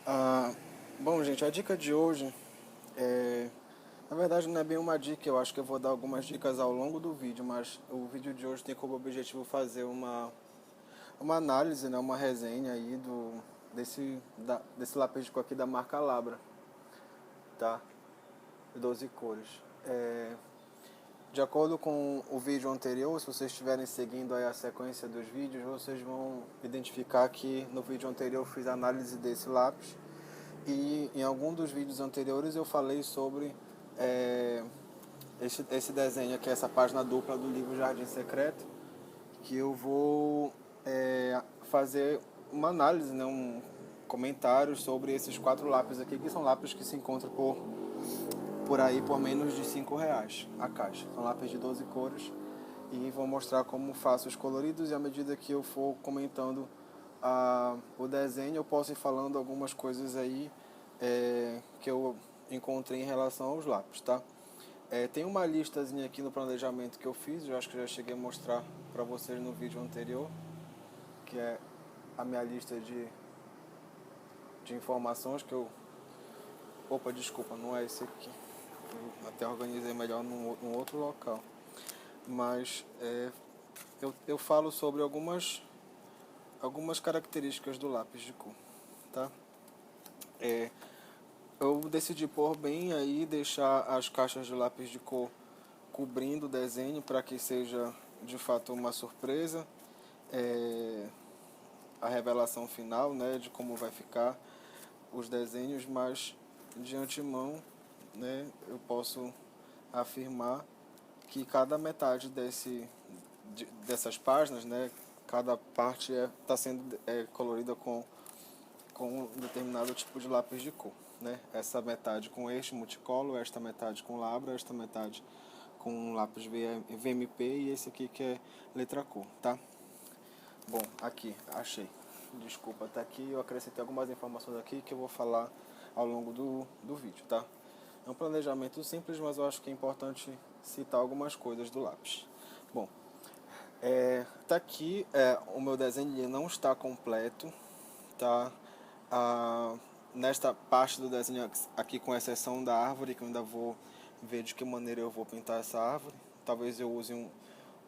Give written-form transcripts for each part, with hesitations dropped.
Ah, bom, gente, a dica de hoje é. Na verdade, não é bem uma dica, eu acho que eu vou dar algumas dicas ao longo do vídeo, mas o vídeo de hoje tem como objetivo fazer uma análise, né, uma resenha aí desse lápis de cor aqui da marca Labra, tá? 12 cores. De acordo com o vídeo anterior, se vocês estiverem seguindo aí a sequência dos vídeos, vocês vão identificar que no vídeo anterior eu fiz a análise desse lápis. E em algum dos vídeos anteriores eu falei sobre é, esse desenho aqui, essa página dupla do livro Jardim Secreto, que eu vou fazer uma análise, né, um comentário sobre esses 4 lápis aqui, que são lápis que se encontram por aí por menos de R$ 5 a caixa. São lápis de 12 cores e vou mostrar como faço os coloridos, e à medida que eu for comentando o desenho, eu posso ir falando algumas coisas aí que eu encontrei em relação aos lápis, tá? Tem uma listazinha aqui no planejamento que eu fiz, eu acho que já cheguei a mostrar para vocês no vídeo anterior, que é a minha lista de informações que eu... Opa, desculpa, não é esse aqui. Eu até organizei melhor num outro local. Mas eu falo sobre algumas características do lápis de cor, tá? Eu decidi pôr bem aí, deixar as caixas de lápis de cor cobrindo o desenho para que seja de fato uma surpresa, a revelação final, né, de como vai ficar os desenhos, mas de antemão, né, eu posso afirmar que cada metade dessas páginas, né, cada parte está sendo colorida com um determinado tipo de lápis de cor, né? Essa metade com este multicolor, esta metade com labra, esta metade com lápis VMP e esse aqui que é letra cor, tá? Bom, aqui, achei. Desculpa, tá aqui, eu acrescentei algumas informações aqui que eu vou falar ao longo do vídeo, tá? É um planejamento simples, mas eu acho que é importante citar algumas coisas do lápis. Bom, tá aqui, o meu desenho ele não está completo, tá? Nesta parte do desenho aqui, com exceção da árvore, que eu ainda vou ver de que maneira eu vou pintar essa árvore. Talvez eu use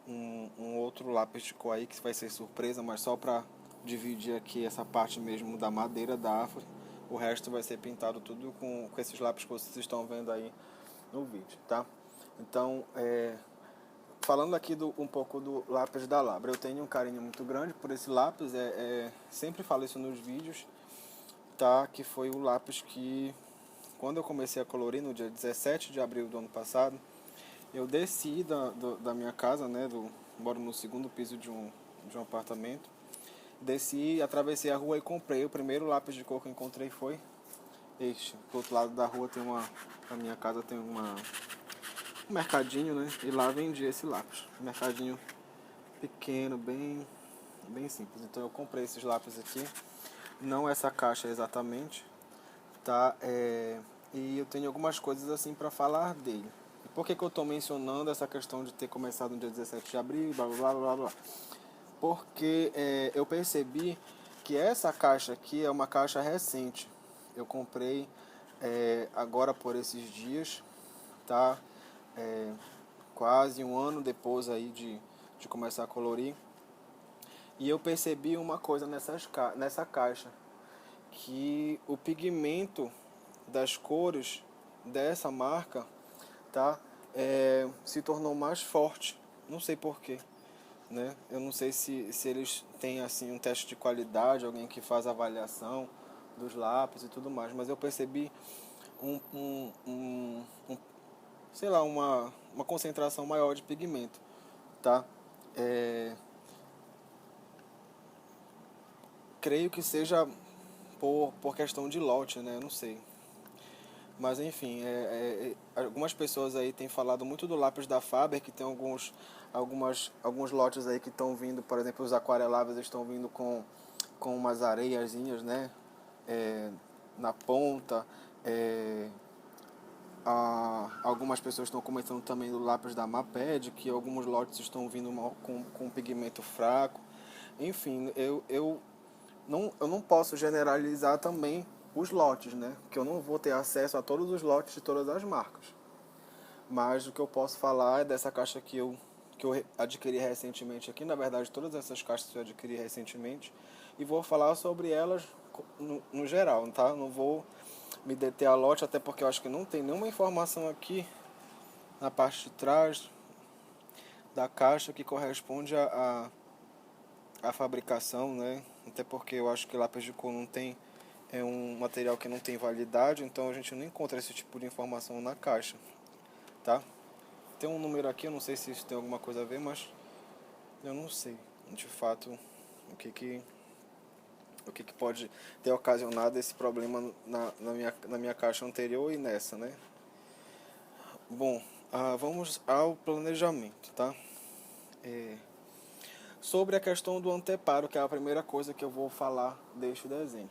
um outro lápis de cor aí, que vai ser surpresa, mas só para dividir aqui essa parte mesmo da madeira da árvore. O resto vai ser pintado tudo com esses lápis que vocês estão vendo aí no vídeo, tá? Então, falando aqui um pouco do lápis da Labra, eu tenho um carinho muito grande por esse lápis, sempre falo isso nos vídeos, tá? Que foi o lápis que, quando eu comecei a colorir no dia 17 de abril do ano passado, eu desci da minha casa, né? Moro no segundo piso de um apartamento. Desci, atravessei a rua e comprei. O primeiro lápis de cor que eu encontrei foi este. Do outro lado da rua tem na minha casa tem um mercadinho, né? E lá vendia esse lápis. Um mercadinho pequeno, bem simples. Então eu comprei esses lápis aqui. Não essa caixa exatamente, tá? E eu tenho algumas coisas assim para falar dele. E por que eu estou mencionando essa questão de ter começado no dia 17 de abril, blá blá blá blá? Porque eu percebi que essa caixa aqui é uma caixa recente. Eu comprei agora por esses dias, tá? Quase um ano depois aí de começar a colorir. E eu percebi uma coisa nessa caixa, que o pigmento das cores dessa marca, tá, se tornou mais forte. Não sei porquê, né? Eu não sei se eles têm assim um teste de qualidade, alguém que faz avaliação dos lápis e tudo mais, mas eu percebi sei lá, uma concentração maior de pigmento, tá? Creio que seja por questão de lote, né? Eu não sei. Mas enfim, algumas pessoas aí têm falado muito do lápis da Faber, que tem alguns lotes aí que estão vindo, por exemplo, os aquareláveis estão vindo com umas areiazinhas, né? Na ponta. Algumas pessoas estão comentando também do lápis da Maped, que alguns lotes estão vindo com pigmento fraco. Enfim, eu não posso generalizar também os lotes, né? Que eu não vou ter acesso a todos os lotes de todas as marcas. Mas o que eu posso falar é dessa caixa que eu adquiri recentemente aqui. Na verdade, todas essas caixas eu adquiri recentemente. E vou falar sobre elas no geral, tá? Não vou me deter a lote, até porque eu acho que não tem nenhuma informação aqui na parte de trás da caixa que corresponde a fabricação, né? Até porque eu acho que lápis de cor não tem, é um material que não tem validade, então a gente não encontra esse tipo de informação na caixa, tá? Tem um número aqui, eu não sei se isso tem alguma coisa a ver, mas eu não sei, de fato, o que pode ter ocasionado esse problema na minha caixa anterior e nessa, né? Bom, vamos ao planejamento, tá? Sobre a questão do anteparo, que é a primeira coisa que eu vou falar deste desenho.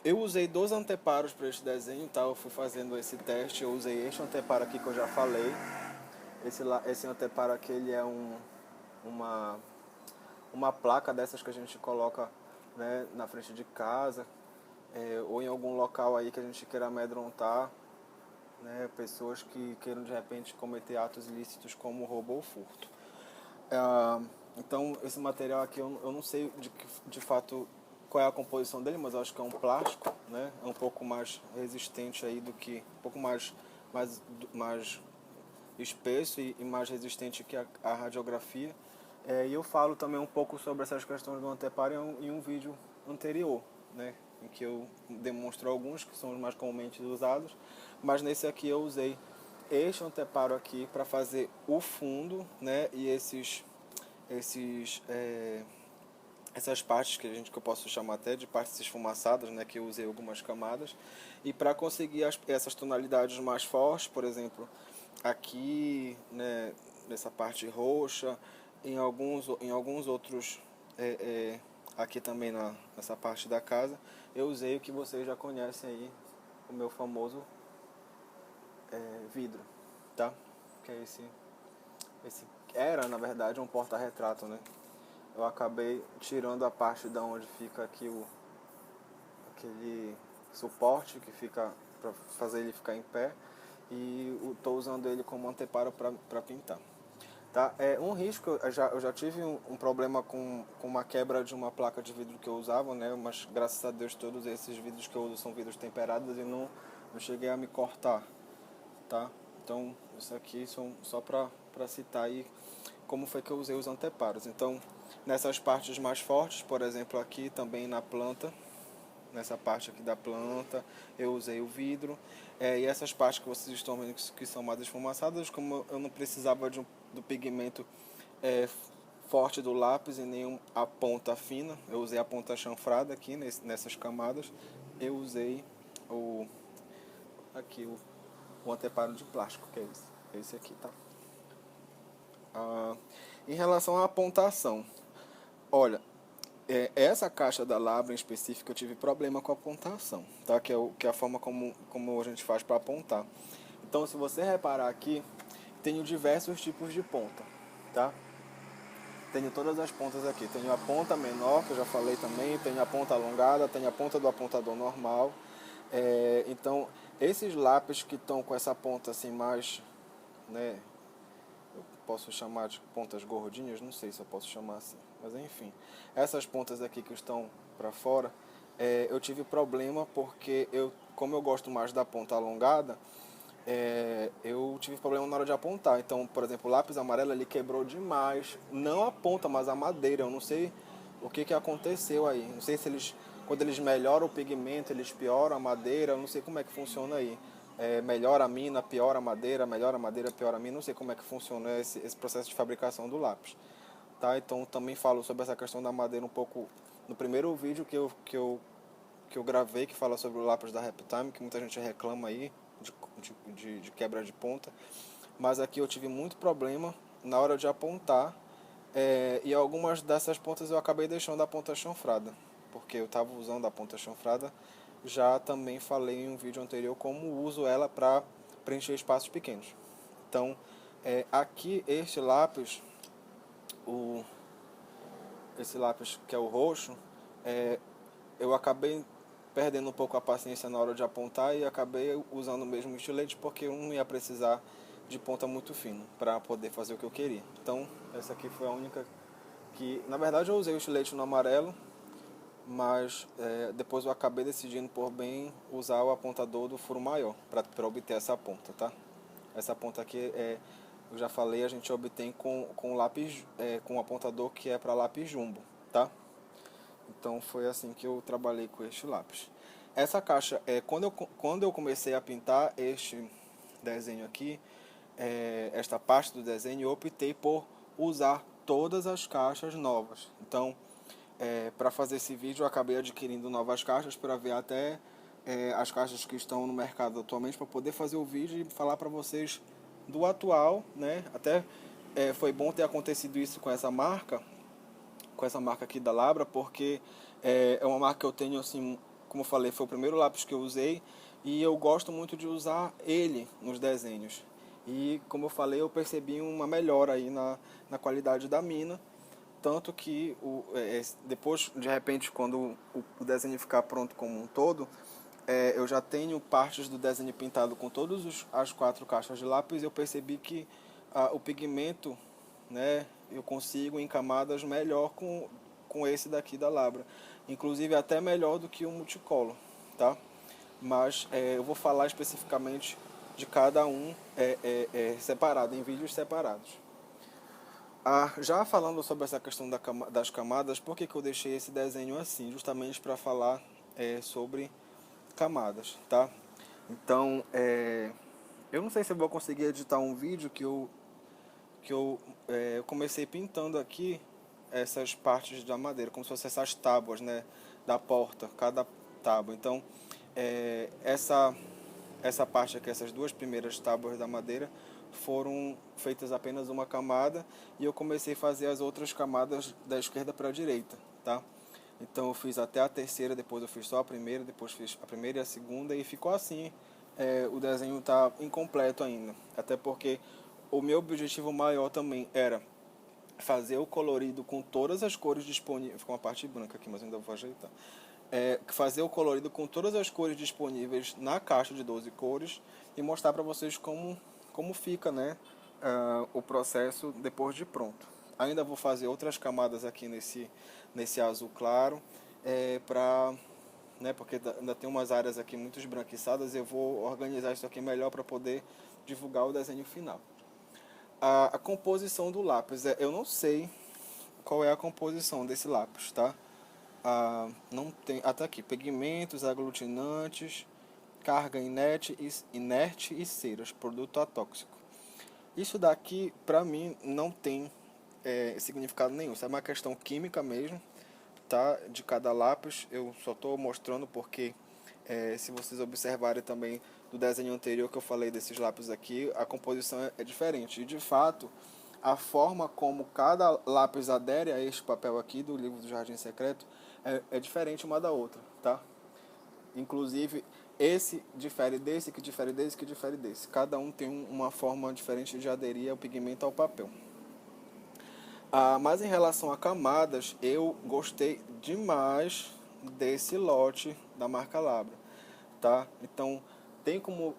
Eu usei 2 anteparos para este desenho, tá? Eu fui fazendo esse teste, eu usei este anteparo aqui que eu já falei. Esse anteparo aqui, ele é uma placa dessas que a gente coloca, né, na frente de casa, ou em algum local aí que a gente queira amedrontar, né, pessoas que queiram de repente cometer atos ilícitos como roubo ou furto. Então esse material aqui eu não sei de fato qual é a composição dele, mas eu acho que é um plástico, né? É um pouco mais resistente aí do que, um pouco mais espesso e mais resistente que a radiografia. E eu falo também um pouco sobre essas questões do anteparo em um vídeo anterior, né? Em que eu demonstro alguns que são os mais comumente usados, mas nesse aqui eu usei este anteparo aqui para fazer o fundo, né? E essas partes que eu posso chamar até de partes esfumaçadas, né, que eu usei algumas camadas, e para conseguir essas tonalidades mais fortes, por exemplo, aqui, né, nessa parte roxa, em alguns outros, aqui também nessa parte da casa, eu usei o que vocês já conhecem aí, o meu famoso vidro, tá? Que é esse era, na verdade, um porta-retrato, né? Eu acabei tirando a parte da onde fica aqui aquele suporte que fica para fazer ele ficar em pé, e estou usando ele como anteparo para pintar. Tá? Um risco, eu já tive um problema com uma quebra de uma placa de vidro que eu usava, né? Mas graças a Deus todos esses vidros que eu uso são vidros temperados e não cheguei a me cortar, tá? Então isso aqui são só para citar aí como foi que eu usei os anteparos. Então nessas partes mais fortes, por exemplo aqui também na planta, nessa parte aqui da planta eu usei o vidro, e essas partes que vocês estão vendo que são mais esfumaçadas, como eu não precisava do pigmento forte do lápis e nem a ponta fina, eu usei a ponta chanfrada aqui nessas camadas, eu usei aqui o anteparo de plástico, que é esse aqui, tá? Em relação à pontação, olha, essa caixa da Labra em específico eu tive problema com a pontação, tá? Que é a forma como a gente faz para apontar. Então, se você reparar aqui, tenho diversos tipos de ponta, tá? Tenho todas as pontas aqui. Tenho a ponta menor, que eu já falei também, tenho a ponta alongada, tenho a ponta do apontador normal. Então, esses lápis que estão com essa ponta assim mais, né, eu posso chamar de pontas gordinhas, não sei se eu posso chamar assim, mas enfim, essas pontas aqui que estão para fora, eu tive problema porque como eu gosto mais da ponta alongada, eu tive problema na hora de apontar. Então, por exemplo, o lápis amarelo ele quebrou demais, não a ponta, mas a madeira. Eu não sei o que aconteceu aí. Não sei se quando eles melhoram o pigmento, eles pioram a madeira. Eu não sei como é que funciona aí. Melhora a mina, piora a madeira, melhora a madeira, piora a mina. Não sei como é que funciona esse processo de fabricação do lápis. Tá? Então, também falo sobre essa questão da madeira um pouco no primeiro vídeo que eu gravei, que fala sobre o lápis da Reptime, que muita gente reclama aí de quebra de ponta, mas aqui eu tive muito problema na hora de apontar, e algumas dessas pontas eu acabei deixando a ponta chanfrada, porque eu estava usando a ponta chanfrada. Já também falei em um vídeo anterior como uso ela para preencher espaços pequenos. Então, aqui este lápis, esse lápis que é o roxo, eu acabei perdendo um pouco a paciência na hora de apontar e acabei usando o mesmo estilete porque eu não ia precisar de ponta muito fino para poder fazer o que eu queria. Então, essa aqui foi a única que, na verdade, eu usei o estilete no amarelo, mas depois eu acabei decidindo por bem usar o apontador do furo maior para obter essa ponta, tá? Essa ponta aqui eu já falei, a gente obtém com lápis, com um apontador que é para lápis jumbo, tá? Então foi assim que eu trabalhei com este lápis. Essa caixa, quando eu comecei a pintar este desenho aqui, esta parte do desenho, eu optei por usar todas as caixas novas. Então, para fazer esse vídeo, eu acabei adquirindo novas caixas para ver até as caixas que estão no mercado atualmente, para poder fazer o vídeo e falar para vocês do atual, né? Até foi bom ter acontecido isso com essa marca aqui da Labra, porque é uma marca que eu tenho, assim, como eu falei, foi o primeiro lápis que eu usei e eu gosto muito de usar ele nos desenhos. E, como eu falei, eu percebi uma melhora aí na qualidade da mina, tanto que depois, de repente, quando o desenho ficar pronto como um todo, eu já tenho partes do desenho pintado com todas as 4 caixas de lápis e eu percebi que o pigmento, né, eu consigo em camadas melhor com esse daqui da Labra, inclusive até melhor do que o multicolor, tá? Mas eu vou falar especificamente de cada um separado, em vídeos separados. Já falando sobre essa questão das camadas, por que eu deixei esse desenho assim? Justamente para falar sobre camadas, tá? Então, eu não sei se eu vou conseguir editar um vídeo que eu comecei pintando aqui essas partes da madeira, como se fossem essas tábuas, né, da porta, cada tábua. Então, essa parte aqui, essas 2 primeiras tábuas da madeira, foram feitas apenas uma camada e eu comecei a fazer as outras camadas da esquerda para a direita, tá? Então eu fiz até a terceira, depois eu fiz só a primeira, depois fiz a primeira e a segunda e ficou assim. O desenho está incompleto ainda, até porque o meu objetivo maior também era fazer o colorido com todas as cores disponíveis. Ficou uma parte branca aqui, mas ainda vou ajeitar. Fazer o colorido com todas as cores disponíveis na caixa de 12 cores e mostrar para vocês como fica, né, o processo depois de pronto. Ainda vou fazer outras camadas aqui nesse azul claro, porque ainda tem umas áreas aqui muito esbranquiçadas. Eu vou organizar isso aqui melhor para poder divulgar o desenho final. A composição do lápis, eu não sei qual é a composição desse lápis, tá? Não tem, até aqui, pigmentos, aglutinantes, carga inerte e ceras, produto atóxico. Isso daqui, pra mim, não tem significado nenhum, isso é uma questão química mesmo, tá? De cada lápis, eu só estou mostrando porque, se vocês observarem também do desenho anterior que eu falei desses lápis aqui, a composição é diferente. E, de fato, a forma como cada lápis adere a este papel aqui do livro do Jardim Secreto é diferente uma da outra, tá? Inclusive, esse difere desse, que difere desse, que difere desse. Cada um tem uma forma diferente de aderir ao pigmento ao papel. Mas em relação a camadas, eu gostei demais desse lote da marca Labra, tá? Então, tem como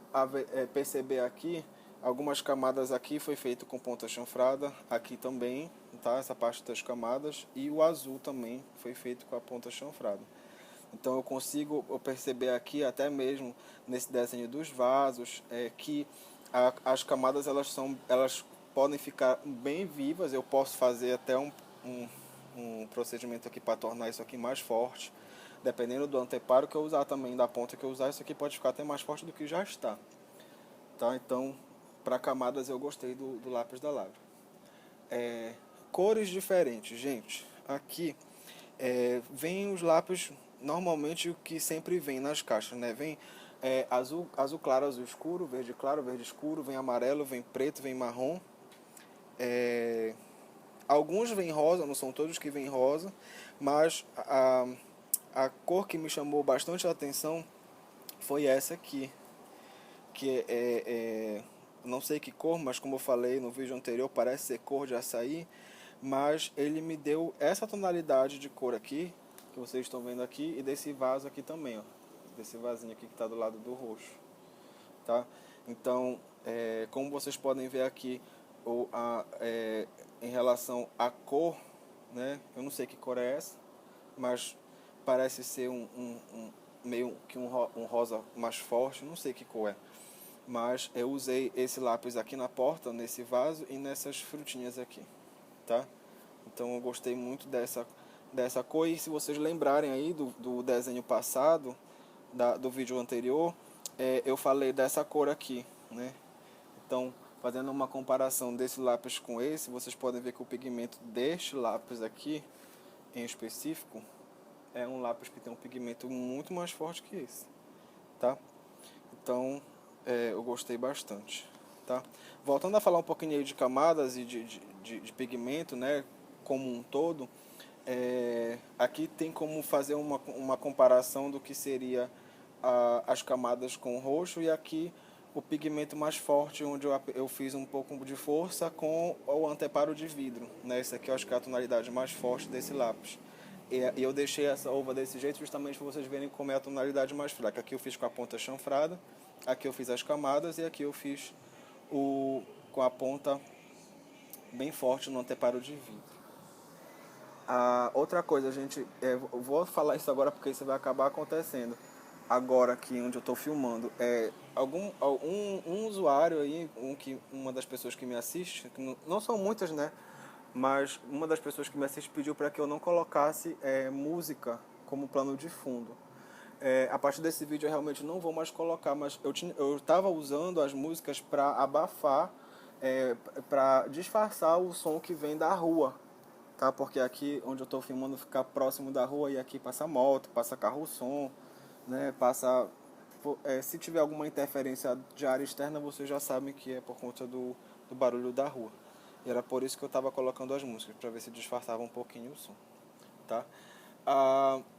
perceber aqui, algumas camadas aqui foi feito com ponta chanfrada, aqui também, tá? Essa parte das camadas, e o azul também foi feito com a ponta chanfrada. Então eu consigo perceber aqui, até mesmo nesse desenho dos vasos, que as camadas elas podem ficar bem vivas. Eu posso fazer até um procedimento aqui para tornar isso aqui mais forte. Dependendo do anteparo que eu usar também, da ponta que eu usar, isso aqui pode ficar até mais forte do que já está. Tá? Então, para camadas eu gostei do lápis da Labra. Cores diferentes, gente. Aqui vem os lápis, normalmente o que sempre vem nas caixas, né? Vem azul claro, azul escuro, verde claro, verde escuro, vem amarelo, vem preto, vem marrom. Alguns vêm rosa, não são todos que vêm rosa, mas a cor que me chamou bastante a atenção foi essa aqui, que não sei que cor, mas como eu falei no vídeo anterior, parece ser cor de açaí, mas ele me deu essa tonalidade de cor aqui, que vocês estão vendo aqui, e desse vaso aqui também, ó, desse vasinho aqui que está do lado do roxo, tá? Então, como vocês podem ver aqui, em relação à cor, né? Eu não sei que cor é essa, mas parece ser meio que um rosa mais forte, não sei que cor é. Mas eu usei esse lápis aqui na porta, nesse vaso e nessas frutinhas aqui, tá? Então eu gostei muito dessa cor. E se vocês lembrarem aí do desenho passado, do vídeo anterior, eu falei dessa cor aqui, né? Então, fazendo uma comparação desse lápis com esse, vocês podem ver que o pigmento deste lápis aqui, em específico, é um lápis que tem um pigmento muito mais forte que esse, tá? Então, eu gostei bastante, tá? Voltando a falar um pouquinho aí de camadas e de pigmento, né, como um todo, aqui tem como fazer uma comparação do que seria as camadas com roxo, e aqui o pigmento mais forte, onde eu fiz um pouco de força com o anteparo de vidro, né? Esse aqui eu acho que é a tonalidade mais forte desse lápis. E eu deixei essa uva desse jeito justamente para vocês verem como é a tonalidade mais fraca. Aqui eu fiz com a ponta chanfrada, aqui eu fiz as camadas e aqui eu fiz com a ponta bem forte no anteparo de vidro. Outra coisa, gente, eu vou falar isso agora porque isso vai acabar acontecendo. Agora aqui onde eu estou filmando, um usuário aí, uma das pessoas que me assiste, que não são muitas, né? Mas uma das pessoas que me assiste pediu para que eu não colocasse música como plano de fundo. A partir desse vídeo eu realmente não vou mais colocar, mas eu estava usando as músicas para abafar, para disfarçar o som que vem da rua, tá? Porque aqui onde eu estou filmando fica próximo da rua e aqui passa moto, passa carro-som, né? Se tiver alguma interferência de área externa, vocês já sabem que é por conta do barulho da rua. E era por isso que eu estava colocando as músicas, para ver se disfarçava um pouquinho o som, tá?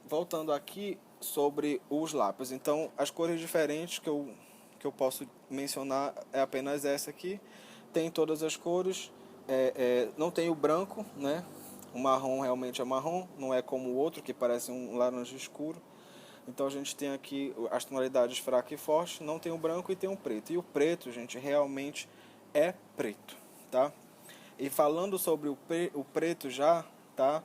Voltando aqui sobre os lápis. Então, as cores diferentes que eu posso mencionar é apenas essa aqui. Tem todas as cores. Não tem o branco, né? O marrom realmente é marrom, não é como o outro que parece um laranja escuro. Então a gente tem aqui as tonalidades fraca e forte, não tem o branco e tem o preto. E o preto, gente, realmente é preto, tá? E falando sobre o preto já, tá?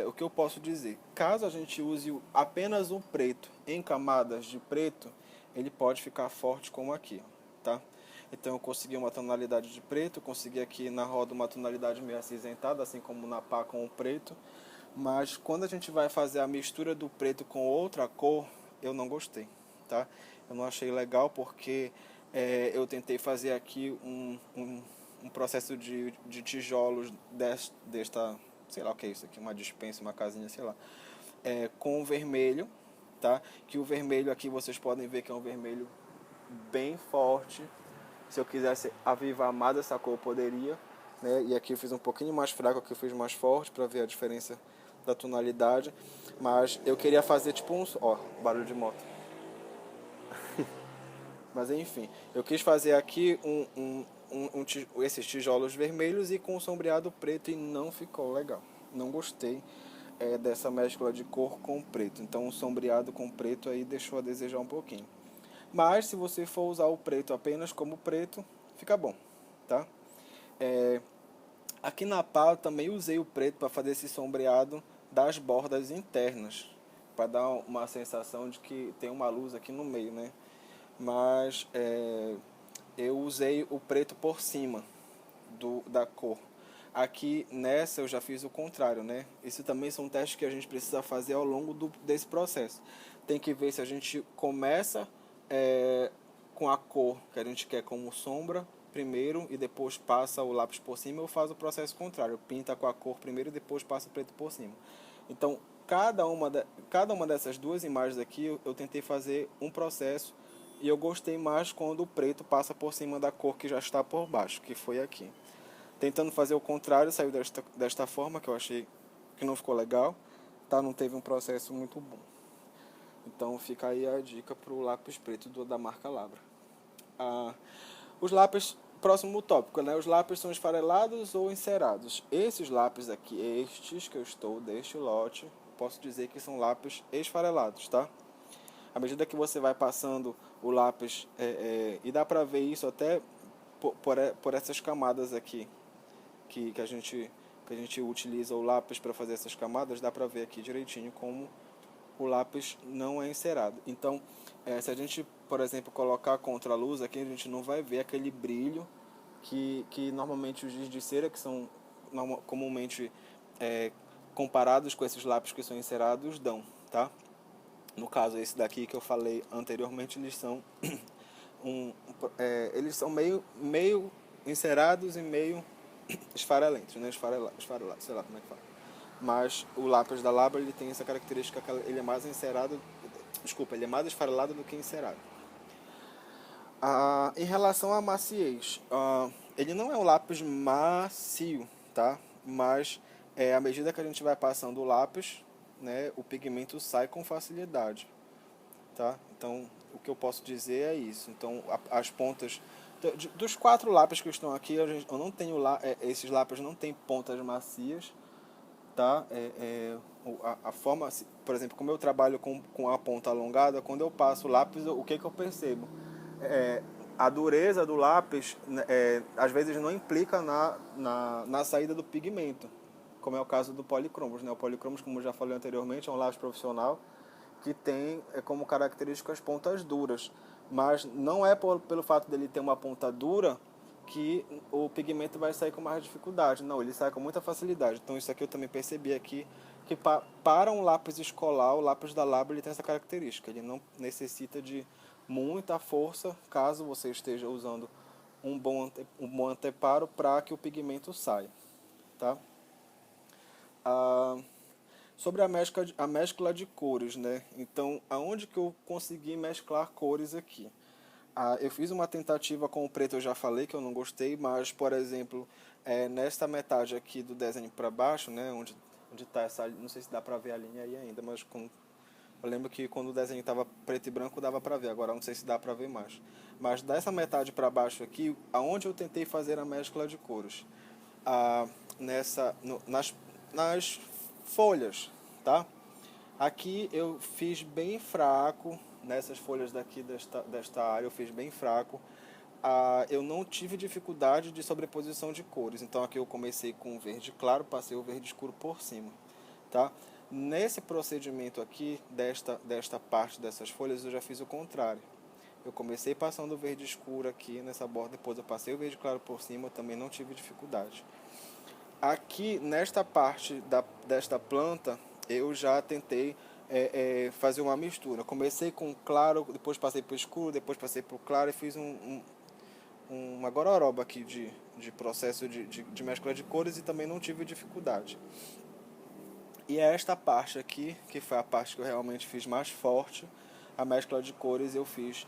O que eu posso dizer? Caso a gente use apenas o preto em camadas de preto, ele pode ficar forte como aqui, tá? Então eu consegui uma tonalidade de preto, consegui aqui na roda uma tonalidade meio acinzentada, assim como na pá com o preto. Mas quando a gente vai fazer a mistura do preto com outra cor, eu não gostei, tá? Eu não achei legal porque eu tentei fazer aqui um processo de tijolos desta, sei lá o que é isso aqui, uma despensa, uma casinha, sei lá, com vermelho, tá? Que o vermelho aqui vocês podem ver que é um vermelho bem forte. Se eu quisesse avivar mais essa cor, eu poderia, né? E aqui eu fiz um pouquinho mais fraco, aqui eu fiz mais forte para ver a diferença da tonalidade. Mas eu queria fazer tipo barulho de moto. Mas enfim, eu quis fazer aqui esses tijolos vermelhos e com sombreado preto e não ficou legal. Não gostei dessa mescla de cor com preto. Então o sombreado com preto aí deixou a desejar um pouquinho. Mas se você for usar o preto apenas como preto, fica bom, tá? Aqui na pá eu também usei o preto para fazer esse sombreado das bordas internas, para dar uma sensação de que tem uma luz aqui no meio, né? Mas eu usei o preto por cima da cor. Aqui nessa eu já fiz o contrário, né? Isso também são testes que a gente precisa fazer ao longo desse processo. Tem que ver se a gente começa com a cor que a gente quer como sombra primeiro e depois passa o lápis por cima, ou faz o processo contrário, pinta com a cor primeiro e depois passa o preto por cima. Então, cada uma dessas duas imagens aqui eu tentei fazer um processo e eu gostei mais quando o preto passa por cima da cor que já está por baixo, que foi aqui. Tentando fazer o contrário, saiu desta forma, que eu achei que não ficou legal, tá? Não teve um processo muito bom. Então fica aí a dica para o lápis preto da marca Labra. Os lápis, próximo tópico, né? Os lápis são esfarelados ou encerados. Esses lápis aqui, estes que eu estou deste lote, posso dizer que são lápis esfarelados, tá? À medida que você vai passando o lápis, e dá para ver isso até por essas camadas aqui, que a gente utiliza o lápis para fazer essas camadas, dá para ver aqui direitinho como o lápis não é encerado. Então, se a gente, por exemplo, colocar contra a luz aqui, a gente não vai ver aquele brilho que normalmente os giz de cera, que são comumente comparados com esses lápis que são encerados, dão, tá? No caso, esse daqui que eu falei anteriormente, eles são eles são meio encerados e meio esfarelentos, né? Esfarelados, sei lá como é que fala. Mas o lápis da Labra, ele tem essa característica que ele é mais encerado, ele é mais esfarelado do que encerado. Em relação à maciez, ele não é um lápis macio, tá? Mas à medida que a gente vai passando o lápis, né, o pigmento sai com facilidade, tá? Então, o que eu posso dizer é isso. Então, as pontas dos 4 lápis que estão aqui, eu não tenho esses lápis não têm pontas macias, tá? A forma, por exemplo, como eu trabalho com a ponta alongada, quando eu passo o lápis, o que eu percebo? A dureza do lápis, às vezes não implica na saída do pigmento, como é o caso do Polychromos, né? O Polychromos, como eu já falei anteriormente, é um lápis profissional que tem como característica as pontas duras, mas não é pelo fato dele ter uma ponta dura que o pigmento vai sair com mais dificuldade. Não, ele sai com muita facilidade. Então isso aqui eu também percebi aqui, que para um lápis escolar, o lápis da Labra ele tem essa característica. Ele não necessita de muita força, caso você esteja usando um bom anteparo para que o pigmento saia, tá? Sobre a mescla de cores, né? Então, aonde que eu consegui mesclar cores aqui? Eu fiz uma tentativa com o preto, eu já falei que eu não gostei, mas, por exemplo, nesta metade aqui do desenho para baixo, né, onde está essa, não sei se dá para ver a linha aí ainda, mas eu lembro que quando o desenho estava preto e branco dava para ver, agora não sei se dá para ver mais. Mas dessa metade para baixo aqui, aonde eu tentei fazer a mescla de cores? Nas folhas, tá? Aqui eu fiz bem fraco, nessas folhas daqui desta área eu fiz bem fraco. Eu não tive dificuldade de sobreposição de cores, então aqui eu comecei com o verde claro, passei o verde escuro por cima, tá? Nesse procedimento aqui, desta parte dessas folhas, eu já fiz o contrário. Eu comecei passando o verde escuro aqui nessa borda, depois eu passei o verde claro por cima, eu também não tive dificuldade. Aqui, nesta parte desta planta, eu já tentei fazer uma mistura. Comecei com claro, depois passei para o escuro, depois passei para o claro e fiz uma gororoba aqui de processo de mescla de cores e também não tive dificuldade. E é esta parte aqui, que foi a parte que eu realmente fiz mais forte, a mescla de cores eu fiz.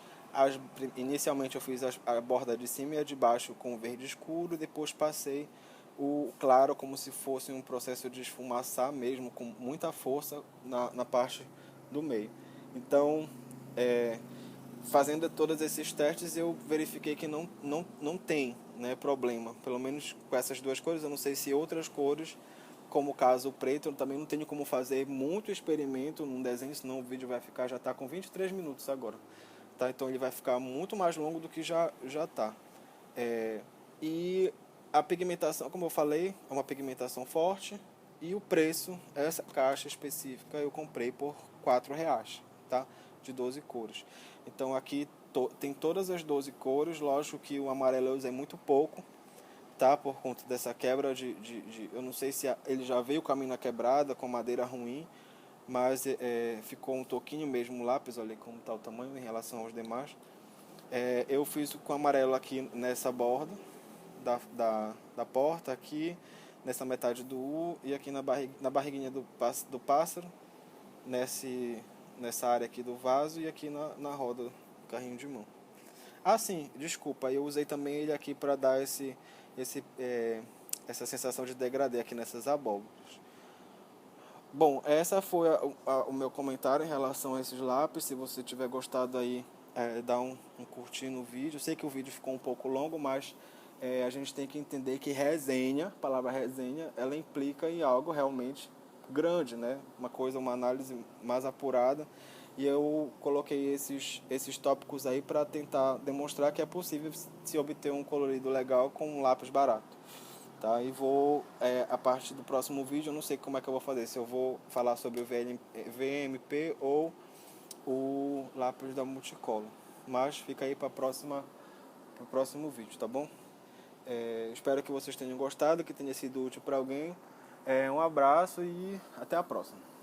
Inicialmente eu fiz a borda de cima e a de baixo com verde escuro, depois passei o claro como se fosse um processo de esfumaçar mesmo, com muita força na parte do meio. Então, fazendo todos esses testes, eu verifiquei que não tem, né, problema. Pelo menos com essas duas cores, eu não sei se outras cores, como o caso preto, eu também não tenho como fazer muito experimento num desenho, senão o vídeo vai ficar, já está com 23 minutos agora. Tá? Então ele vai ficar muito mais longo do que já está. E a pigmentação, como eu falei, é uma pigmentação forte. E o preço, essa caixa específica, eu comprei por R$4, tá? De 12 cores. Então aqui tem todas as 12 cores. Lógico que o amarelo eu usei muito pouco, tá? Por conta dessa quebra eu não sei se ele já veio com a mina quebrada, com madeira ruim, mas ficou um toquinho mesmo o lápis, olha como está o tamanho em relação aos demais. Eu fiz com amarelo aqui nessa borda da porta, aqui nessa metade do U e aqui na barriguinha do pássaro, nessa área aqui do vaso e aqui na roda do carrinho de mão. Sim, desculpa, eu usei também ele aqui para dar essa sensação de degradê aqui nessas abóboras. Bom, essa foi o meu comentário em relação a esses lápis. Se você tiver gostado aí, dá um curtir no vídeo. Sei que o vídeo ficou um pouco longo, mas a gente tem que entender que resenha, a palavra resenha, ela implica em algo realmente grande, né? Uma análise mais apurada. E eu coloquei esses tópicos aí para tentar demonstrar que é possível se obter um colorido legal com um lápis barato. Tá? E a partir do próximo vídeo, eu não sei como é que eu vou fazer, se eu vou falar sobre o VMP ou o lápis da Multicolor. Mas fica aí para o próximo vídeo, tá bom? Espero que vocês tenham gostado, que tenha sido útil para alguém. Um abraço e até a próxima.